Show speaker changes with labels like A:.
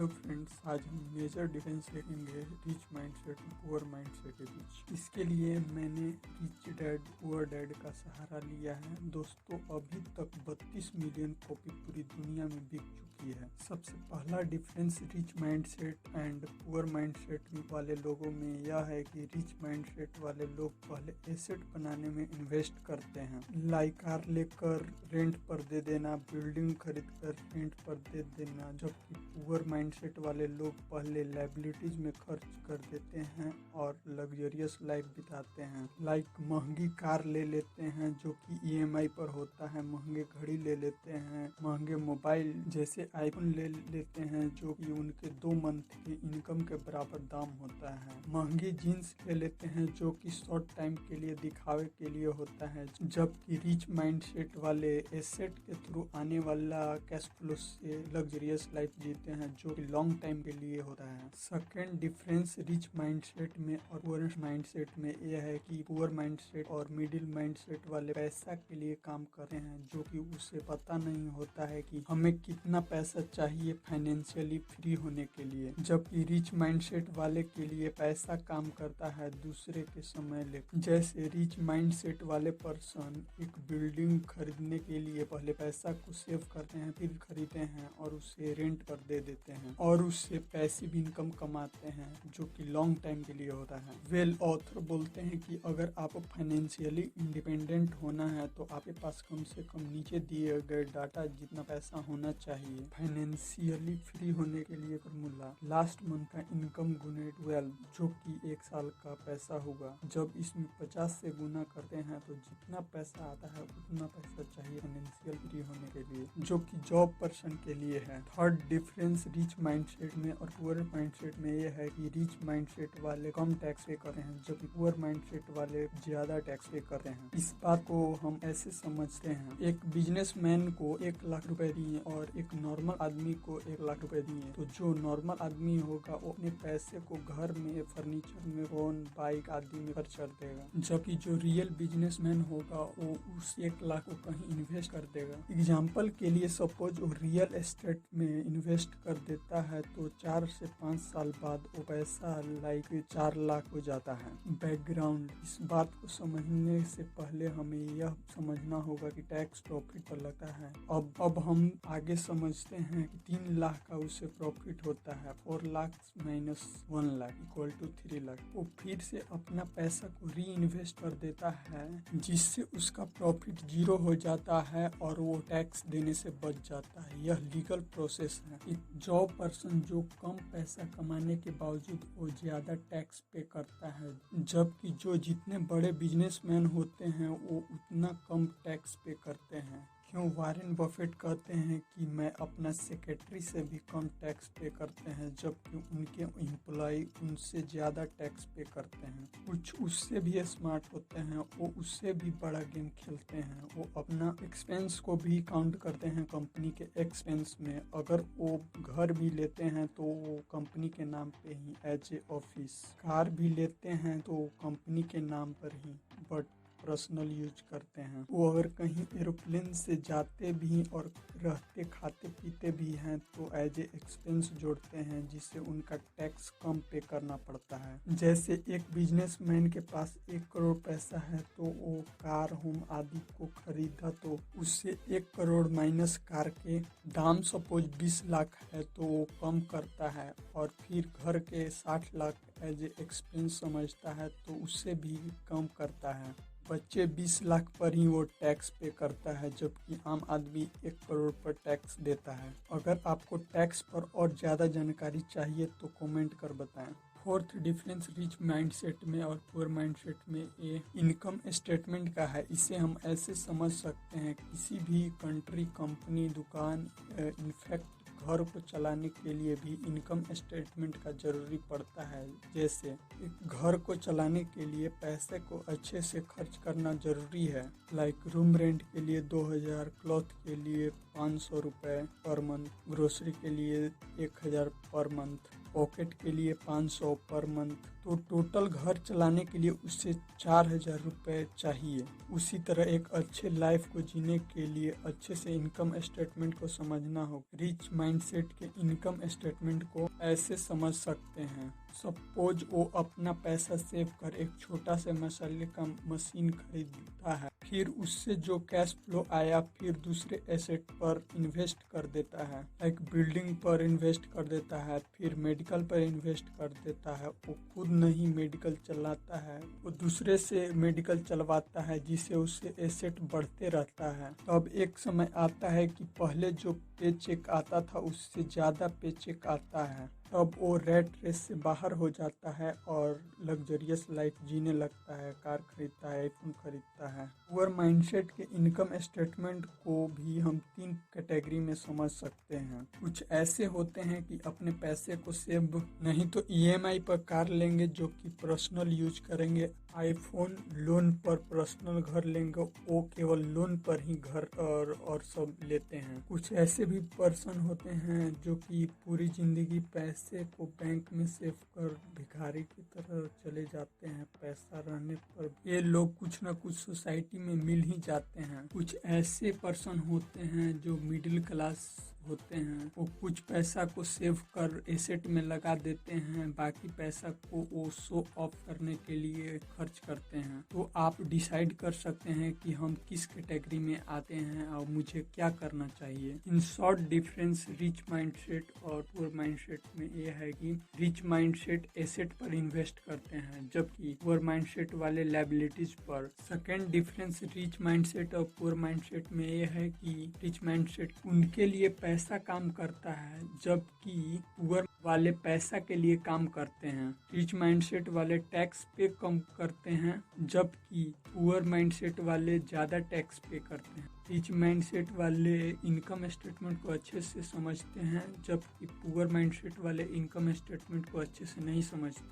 A: Hello friends, आज हम major difference देखेंगे रिच माइंडसेट और पुअर माइंडसेट के बीच। इसके लिए मैंने रिच डैड पुअर डैड का सहारा लिया है। दोस्तों, अभी तक 32 मिलियन कॉपी पूरी दुनिया में बिक चुकी है। सबसे पहला difference rich mindset and poor mindset वाले लोगों में यह है कि रिच माइंडसेट वाले लोग पहले एसेट बनाने में इन्वेस्ट करते हैं, लाइक कार लेकर रेंट पर दे देना, बिल्डिंग खरीद कर रेंट पर दे देना। जबकि पुअर माइंडसेट वाले लोग पहले लायबिलिटीज में खर्च कर देते हैं और लग्जरियस लाइफ बिताते हैं, लाइक महंगी कार ले लेते हैं जो कि ईएमआई पर होता है, महंगे घड़ी ले लेते हैं, महंगे मोबाइल जैसे आईफोन ले लेते हैं जो कि उनके 2 मंथ की इनकम के बराबर दाम होता है, महंगी जीन्स ले लेते हैं जो कि शॉर्ट टाइम के लिए दिखावे के लिए होता है। जबकि रिच माइंडसेट वाले एसेट के थ्रू आने वाला कैश फ्लो से लग्जरियस लाइफ जीते हैं जो कि लॉन्ग टाइम के लिए होता है। सेकेंड डिफरेंस रिच माइंडसेट में और पुअर माइंडसेट में यह है कि पुअर माइंडसेट और मिडिल माइंडसेट वाले पैसा के लिए काम करते हैं जो कि उसे पता नहीं होता है कि हमें कितना पैसा चाहिए फाइनेंशियली फ्री होने के लिए। जबकि रिच माइंडसेट वाले के लिए पैसा काम करता है दूसरे के समय ले। जैसे रिच माइंडसेट वाले पर्सन एक बिल्डिंग खरीदने के लिए पहले पैसा को सेव करते हैं, फिर खरीदते हैं और उसे रेंट पर दे देते हैं और उससे पैसिव इनकम कमाते हैं जो कि लॉन्ग टाइम के लिए होता है। वेल ऑथर बोलते हैं कि अगर आप फाइनेंशियली इंडिपेंडेंट होना है तो आपके पास कम से कम नीचे दिए गए डाटा जितना पैसा होना चाहिए फाइनेंशियली फ्री होने के लिए फॉर्मूला लास्ट मंथ का इनकम गुने 12 जो कि 1 साल का पैसा होगा। जब इसमें 50 से गुना करते हैं तो जितना पैसा आता है उतना पैसा चाहिए फाइनेंशियल फ्री होने के लिए जो कि जॉब पर्सन के लिए है। थर्ड डिफरेंस रिच माइंडसेट में और पुअर माइंडसेट में यह है कि रिच माइंडसेट वाले कम टैक्स पे करते हैं जबकि पुअर माइंडसेट वाले ज्यादा टैक्स पे करते हैं। इस बात को हम ऐसे समझते हैं, एक बिजनेसमैन को 1 लाख रुपए दिए और एक नॉर्मल आदमी को 1 लाख रुपए दिए तो जो नॉर्मल आदमी होगा वो अपने पैसे को घर में, फर्नीचर में, फोन, बाइक आदि में खर्च कर देगा, जबकि जो रियल बिजनेसमैन होगा वो उस 1 लाख को कहीं इन्वेस्ट कर देगा। एग्जाम्पल के लिए सपोज वो रियल एस्टेट में इन्वेस्ट कर देता है तो 4 से 5 साल बाद वो पैसा लाइक 4 लाख हो जाता है। बैकग्राउंड, इस बात को समझने से पहले हमें यह समझना होगा कि टैक्स प्रॉफिट पर लगता है। अब हम आगे समझते हैं कि 3 लाख का उसे प्रॉफिट होता है, 4 lakh minus 1 lakh equal to 3 lakh. वो फिर से अपना पैसा को री इन्वेस्ट कर देता है जिससे उसका प्रॉफिट 0 हो जाता है और वो टैक्स देने से बच जाता है। यह लीगल प्रोसेस है। एक जॉब पर्सन जो कम पैसा कमाने के बावजूद वो ज्यादा टैक्स पे करता है, जबकि जो जितने बड़े बिजनेसमैन होते हैं वो उतना कम टैक्स पे करते हैं। क्यों वॉरेन बफेट कहते हैं कि मैं अपना सेक्रेटरी से भी कम टैक्स पे करते हैं जबकि उनके एम्प्लॉय उनसे ज्यादा टैक्स पे करते हैं। कुछ उससे भी स्मार्ट होते हैं, वो उससे भी बड़ा गेम खेलते हैं, वो अपना एक्सपेंस को भी काउंट करते हैं कंपनी के एक्सपेंस में। अगर वो घर भी लेते हैं तो वो कंपनी के नाम पे ही एज ए ऑफिस, कार भी लेते हैं तो कंपनी के नाम पर ही बट पर्सनल यूज करते हैं। वो अगर कहीं एरोप्लेन से जाते भी और रहते खाते पीते भी हैं तो एज ए एक्सपेंस जोड़ते हैं जिससे उनका टैक्स कम पे करना पड़ता है। जैसे एक बिजनेसमैन के पास 1 करोड़ पैसा है तो वो कार, होम आदि को खरीदा तो उससे 1 करोड़ माइनस कार के दाम सपोज 20 लाख है तो वो कम करता है और फिर घर के 60 लाख एज ए एक्सपेंस समझता है तो उससे भी कम करता है। बच्चे 20 लाख पर ही वो टैक्स पे करता है जबकि आम आदमी 1 करोड़ पर टैक्स देता है। अगर आपको टैक्स पर और ज़्यादा जानकारी चाहिए तो कमेंट कर बताएं। फोर्थ डिफरेंस रिच माइंडसेट में और पुअर माइंडसेट में ये इनकम स्टेटमेंट का है। इसे हम ऐसे समझ सकते हैं, किसी भी कंट्री, कंपनी, दुकान, इनफैक्ट घर को चलाने के लिए भी इनकम स्टेटमेंट का जरूरी पड़ता है। जैसे एक घर को चलाने के लिए पैसे को अच्छे से खर्च करना जरूरी है, लाइक रूम रेंट के लिए 2000, क्लॉथ के लिए 500 रुपये पर मंथ, ग्रोसरी के लिए 1000 पर मंथ, पॉकेट के लिए 500 पर मंथ। तो टोटल घर चलाने के लिए उससे 4000 रुपये चाहिए। उसी तरह एक अच्छे लाइफ को जीने के लिए अच्छे से इनकम स्टेटमेंट को समझना होगा। रिच माइंडसेट के इनकम स्टेटमेंट को ऐसे समझ सकते हैं। सपोज वो अपना पैसा सेव कर एक छोटा सा मसाले का मशीन खरीदता है, फिर उससे जो कैश फ्लो आया फिर दूसरे एसेट पर इन्वेस्ट कर देता है, लाइक बिल्डिंग पर इन्वेस्ट कर देता है, फिर मेडिकल पर इन्वेस्ट कर देता है। वो खुद नहीं मेडिकल चलाता है, वो दूसरे से मेडिकल चलवाता है, जिससे उससे एसेट बढ़ते रहता है। तब एक समय आता है कि पहले जो पे चेक आता था उससे ज़्यादा पे चेक आता है। तब वो रेट रेस से बाहर हो जाता है और लग्जरियस लाइफ जीने लगता है, कार खरीदता है, आईफोन खरीदता है। पुअर माइंडसेट के इनकम स्टेटमेंट को भी हम 3 कैटेगरी में समझ सकते हैं। कुछ ऐसे होते हैं कि अपने पैसे को सेव नहीं तो ईएमआई पर कार लेंगे जो कि पर्सनल यूज करेंगे, आईफोन लोन पर पर्सनल घर लेंगे, वो केवल लोन पर ही घर और सब लेते हैं। कुछ ऐसे भी पर्सन होते हैं जो कि पूरी जिंदगी पैसे को बैंक में सेव कर भिखारी की तरह चले जाते हैं। पैसा रहने पर ये लोग कुछ ना कुछ सोसाइटी में मिल ही जाते हैं। कुछ ऐसे पर्सन होते हैं जो मिडिल क्लास होते हैं, वो कुछ पैसा को सेव कर एसेट में लगा देते हैं, बाकी पैसा को वो शो ऑफ करने के लिए खर्च करते हैं। तो आप डिसाइड कर सकते हैं कि हम किस कैटेगरी में आते हैं और मुझे क्या करना चाहिए। In short difference rich mindset और पुअर माइंडसेट में ये है कि रिच माइंडसेट एसेट पर इन्वेस्ट करते हैं जबकि पुअर माइंडसेट वाले लायबिलिटीज पर। सेकेंड डिफरेंस रिच माइंडसेट और पुअर माइंडसेट में ये है कि रिच माइंडसेट उनके लिए पैसा काम करता है जबकि पुअर वाले पैसा के लिए काम करते हैं। रिच माइंडसेट वाले टैक्स पे कम करते हैं जबकि पुअर माइंडसेट वाले ज़्यादा टैक्स पे करते हैं। रिच माइंडसेट वाले इनकम स्टेटमेंट को अच्छे से समझते हैं जबकि पुअर माइंडसेट वाले इनकम स्टेटमेंट को अच्छे से नहीं समझते।